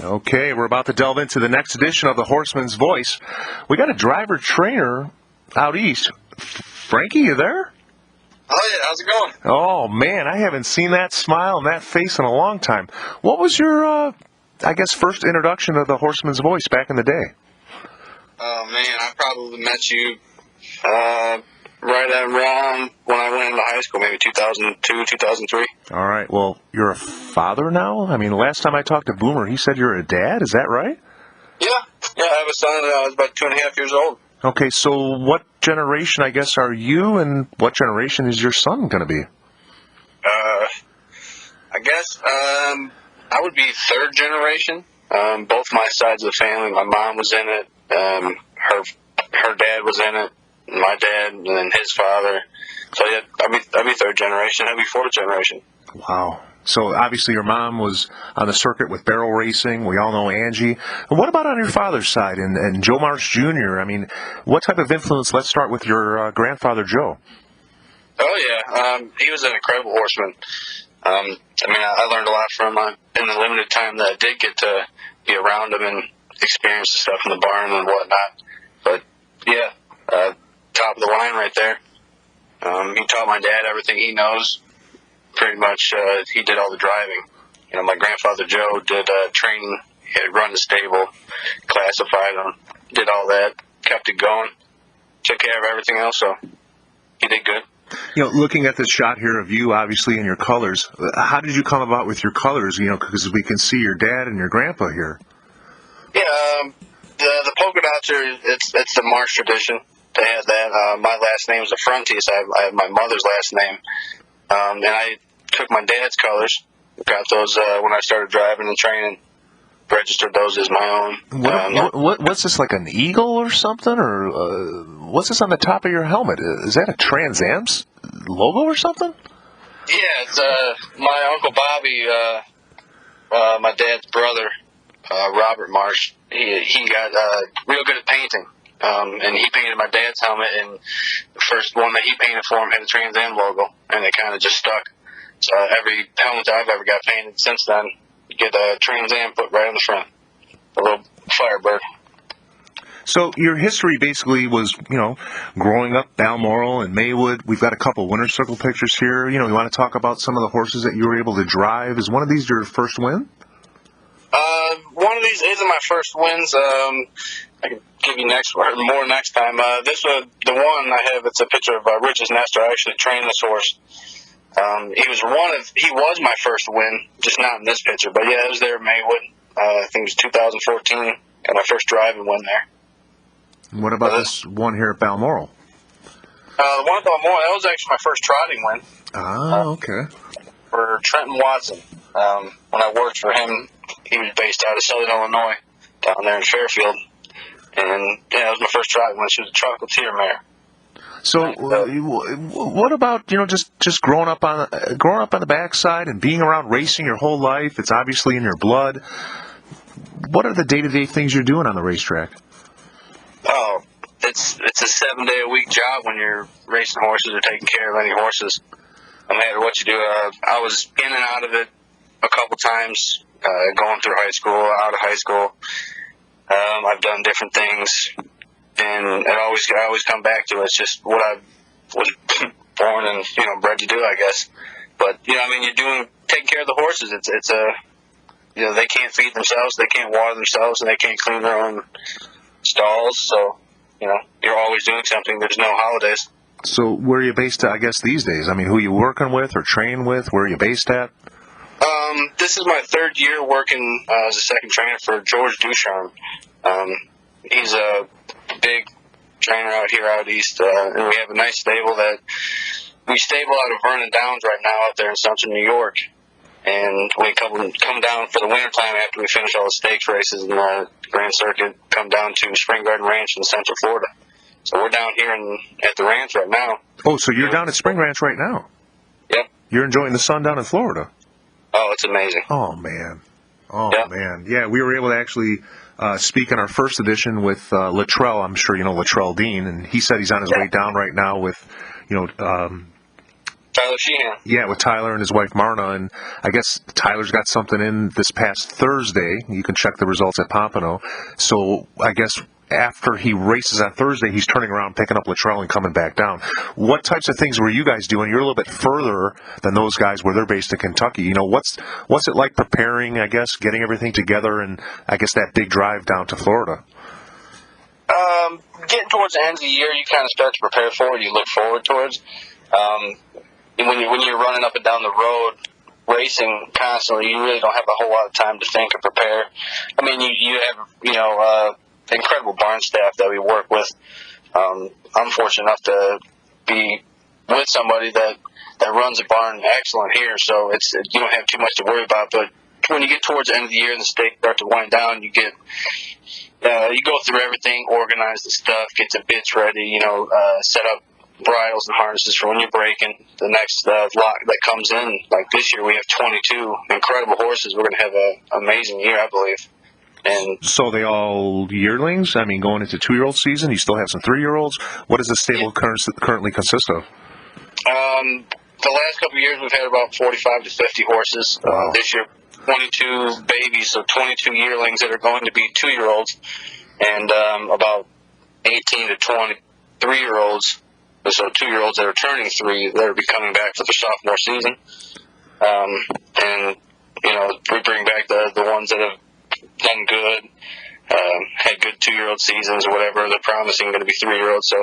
Okay, we're about to delve into the next edition of the Horseman's Voice. We got a driver trainer out east. Frankie, you there? Oh yeah, how's it going? Oh man, I haven't seen that smile and that face in a long time. What was your, first introduction to the Horseman's Voice back in the day? Oh man, I probably met you right around when I went into high school, maybe 2002, 2003. All right, well, you're a father now? I mean, last time I talked to Boomer, he said you're a dad. Is that right? Yeah, I have a son I was about 2.5 years old. Okay, so what generation, are you, and what generation is your son going to be? I would be third generation. Both my sides of the family. My mom was in it. Her dad was in it. My dad, and then his father. So yeah, I'd be third generation. I'd be fourth generation. Wow. So obviously your mom was on the circuit with barrel racing. We all know Angie. And what about on your father's side and Joe Marsh Jr.? I mean, what type of influence? Let's start with your grandfather, Joe. Oh yeah, he was an incredible horseman. I learned a lot from him in the limited time that I did get to be around him and experience the stuff in the barn and whatnot. But yeah, top of the line right there. He taught my dad everything he knows. Pretty much, he did all the driving. My grandfather Joe did training. He had run the stable, classified them, did all that, kept it going, took care of everything else. So he did good. Looking at this shot here of you, obviously in your colors, how did you come about with your colors? Because we can see your dad and your grandpa here. Yeah, the polka dots are it's the Marsh tradition. They had that. My last name is Affrunti, so I have my mother's last name. And I took my dad's colors, got those when I started driving and training, registered those as my own. What's this, like an eagle or something? Or what's this on the top of your helmet? Is that a Trans Am's logo or something? Yeah, it's my Uncle Bobby, my dad's brother, Robert Marsh. He got real good at painting. And he painted my dad's helmet, and the first one that he painted for him had a Trans Am logo, and it kind of just stuck. So every helmet I've ever got painted since then, you get a Trans Am put right on the front, a little Firebird. So your history basically was, growing up Balmoral and Maywood. We've got a couple winner's circle pictures here. You want to talk about some of the horses that you were able to drive. Is one of these your first win? One of these isn't my first wins. I can give you more next time. This was the one I have. It's a picture of Rich's Nestor. I actually trained this horse. He was my first win, just not in this picture. But yeah, it was there at Maywood. I think it was 2014. Got my first driving win there. What about this one here at Balmoral? The one at Balmoral, that was actually my first trotting win. Okay. For Trenton Watson. When I worked for him, he was based out of Southern Illinois, down there in Fairfield. And yeah, that was my first trotting win. She was a chocolatier mare. So, what about just growing up on the backside and being around racing your whole life? It's obviously in your blood. What are the day-to-day things you're doing on the racetrack? Oh, it's a 7-day-a-week job when you're racing horses or taking care of any horses. No matter what you do, I was in and out of it a couple times, going through high school, out of high school. I've done different things. And I always come back to it. It's just what I was born and bred to do, I guess. But you're taking care of the horses. It's they can't feed themselves, they can't water themselves, and they can't clean their own stalls. So you're always doing something. There's no holidays. So where are you based at, I guess, these days? I mean, who are you working with or training with? Where are you based at? This is my third year working as a second trainer for George Ducharme. He's a big trainer out east, and we have a nice stable that we stable out of Vernon Downs right now out there in central New York. And we come down for the wintertime after we finish all the stakes races in the Grand Circuit, come down to Spring Garden Ranch in Central Florida. So we're down here at the ranch right now. Oh, so you're down at Spring Ranch right now? Yep. You're enjoying the sun down in Florida? Oh, it's amazing. Oh, man. Man. Yeah, we were able to actually speak in our first edition with Luttrell. I'm sure you know Luttrell Dean, and he said he's on his way down right now with, Tyler Sheehan. Yeah, with Tyler and his wife Marna, and I guess Tyler's got something in this past Thursday. You can check the results at Pompano. So I guess after he races on Thursday, he's turning around, picking up Luttrell, and coming back down. What types of things were you guys doing? You're a little bit further than those guys where they're based in Kentucky. You know, what's it like preparing, I guess, getting everything together, and I guess that big drive down to Florida? Getting towards the end of the year, you kind of start to prepare for it. You look forward towards. When you're running up and down the road, racing constantly, you really don't have a whole lot of time to think or prepare. I mean, you have incredible barn staff that we work with. I'm fortunate enough to be with somebody that runs a barn excellent here, so you don't have too much to worry about. But when you get towards the end of the year and the stakes start to wind down, you go through everything, organize the stuff, get the bits ready, set up bridles and harnesses for when you're breaking. The next lot that comes in, like this year, we have 22 incredible horses. We're going to have an amazing year, I believe. And so they all yearlings? I mean, going into 2-year-old season, you still have some 3-year-olds. What does the stable currently consist of? The last couple of years, we've had about 45 to 50 horses. Wow. This year, 22 babies, so 22 yearlings that are going to be 2-year-olds, and about 18 to 23-year-olds, so 2-year-olds that are turning 3 that will be coming back for their sophomore season. And we bring back the ones that have done good, had good 2-year-old seasons or whatever. They're promising going to be 3-year-olds, so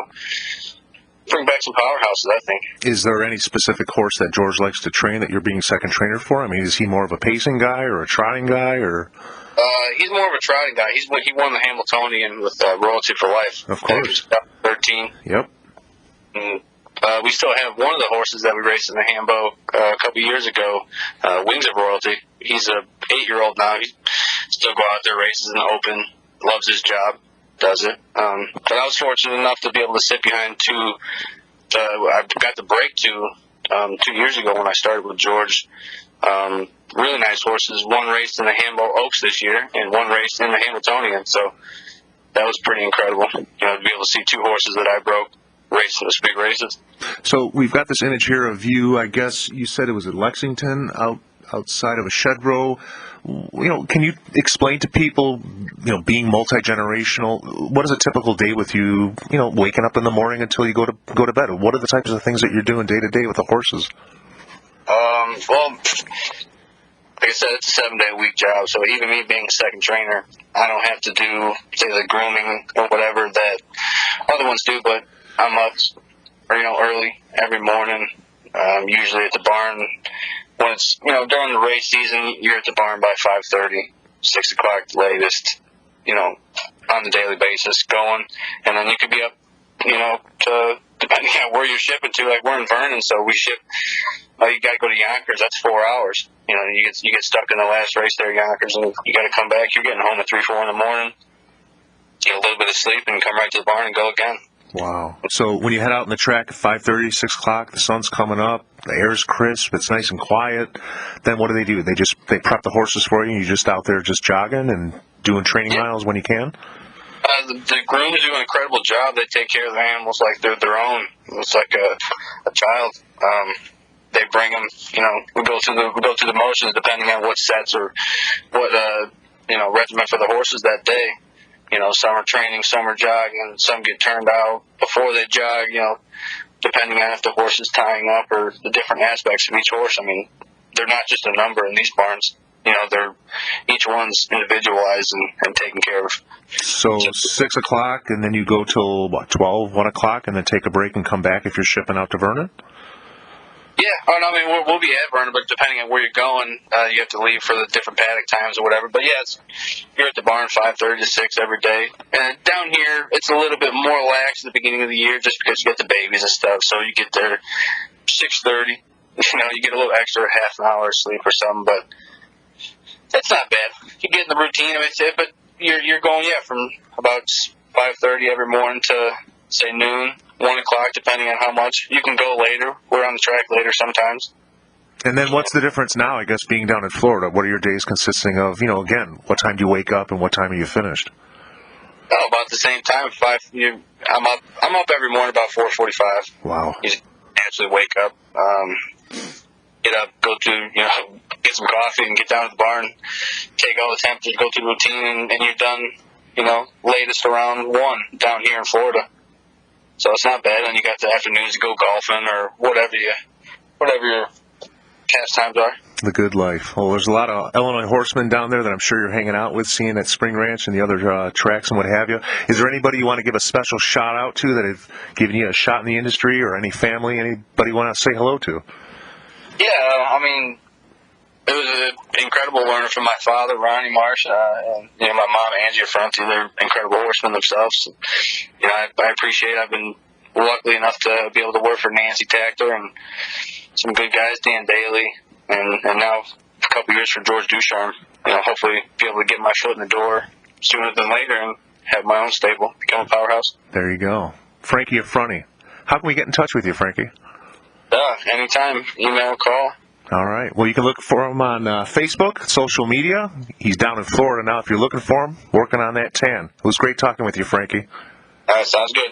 bring back some powerhouses, I think. Is there any specific horse that George likes to train that you're being second trainer for? I mean, is he more of a pacing guy or a trotting guy, or? He's more of a trotting guy. He won the Hamiltonian with Royalty for Life. Of course. 13. Yep. And, we still have one of the horses that we raced in the Hambo a couple years ago, Wings of Royalty. He's a 8-year-old now. He still go out there, races in the open, loves his job, does it. But I was fortunate enough to be able to sit behind I got the break 2 years ago when I started with George. Really nice horses. One raced in the Hambo Oaks this year, and one raced in the Hamiltonian. So that was pretty incredible, to be able to see 2 horses that I broke racing those big races. So we've got this image here of you. I guess you said it was at Lexington, outside of a shed row. Can you explain to people, being multi-generational, what is a typical day with you, waking up in the morning until you go to bed? What are the types of things that you're doing day to day with the horses? Well, like I said, it's a 7-day-a-week job, so even me being a second trainer, I don't have to do, say, the grooming or whatever that other ones do, but I'm up, early every morning, usually at the barn. When it's, during the race season, you're at the barn by 5:30, 6 o'clock latest, on the daily basis going. And then you could be up, to, depending on where you're shipping to. Like, we're in Vernon, so we ship, you got to go to Yonkers. That's 4 hours. You get stuck in the last race there, Yonkers, and you got to come back. You're getting home at 3, 4 in the morning, get a little bit of sleep, and come right to the barn and go again. Wow. So when you head out in the track at 5:30, 6 o'clock, the sun's coming up, the air's crisp, it's nice and quiet, then what do? They prep the horses for you, and you're just out there just jogging and doing training miles when you can? The grooms do an incredible job. They take care of the animals like they're their own. It's like a child. They bring them, we go through the motions depending on what sets or what, regimen for the horses that day. Some are training, some are jogging, some get turned out before they jog, depending on if the horse is tying up or the different aspects of each horse. I mean, they're not just a number in these barns. Each one's individualized and taken care of. So 6 o'clock, and then you go till, 12, 1 o'clock, and then take a break and come back if you're shipping out to Vernon? Yeah, we'll be at Vernon, but depending on where you're going, you have to leave for the different paddock times or whatever. But yeah, you're at the barn 5:30 to 6 every day. And down here, it's a little bit more lax at the beginning of the year just because you get the babies and stuff. So you get there 6:30. You get a little extra half an hour of sleep or something, but it's not bad. You get in the routine of it, but you're going from about 5:30 every morning to say noon. 1 o'clock, depending on how much. You can go later. We're on the track later sometimes. And then what's the difference now, I guess, being down in Florida? What are your days consisting of? Again, what time do you wake up and what time are you finished? About the same time. I'm up every morning about 4:45. Wow. You actually wake up. get up, go to, get some coffee and get down to the barn, take all the temperatures, go through the routine, and you're done, latest around 1 down here in Florida. So it's not bad. And you got the afternoons to go golfing or whatever your pastimes are. The good life. Well, there's a lot of Illinois horsemen down there that I'm sure you're hanging out with, seeing at Spring Ranch and the other tracks and what have you. Is there anybody you want to give a special shout out to that have given you a shot in the industry, or any family, anybody you want to say hello to? Yeah, it was an incredible learning from my father, Ronnie Marsh, and my mom, Frankie Affrunti. They're incredible horsemen themselves. I appreciate it. I've been lucky enough to be able to work for Nancy Tactor and some good guys, Dan Daly, and now a couple years for George Ducharme. Hopefully be able to get my foot in the door sooner than later and have my own stable, become a powerhouse. There you go. Frankie Affrunti. How can we get in touch with you, Frankie? Anytime. Email, call. All right. Well, you can look for him on Facebook, social media. He's down in Florida now if you're looking for him, working on that tan. It was great talking with you, Frankie. All right, sounds good.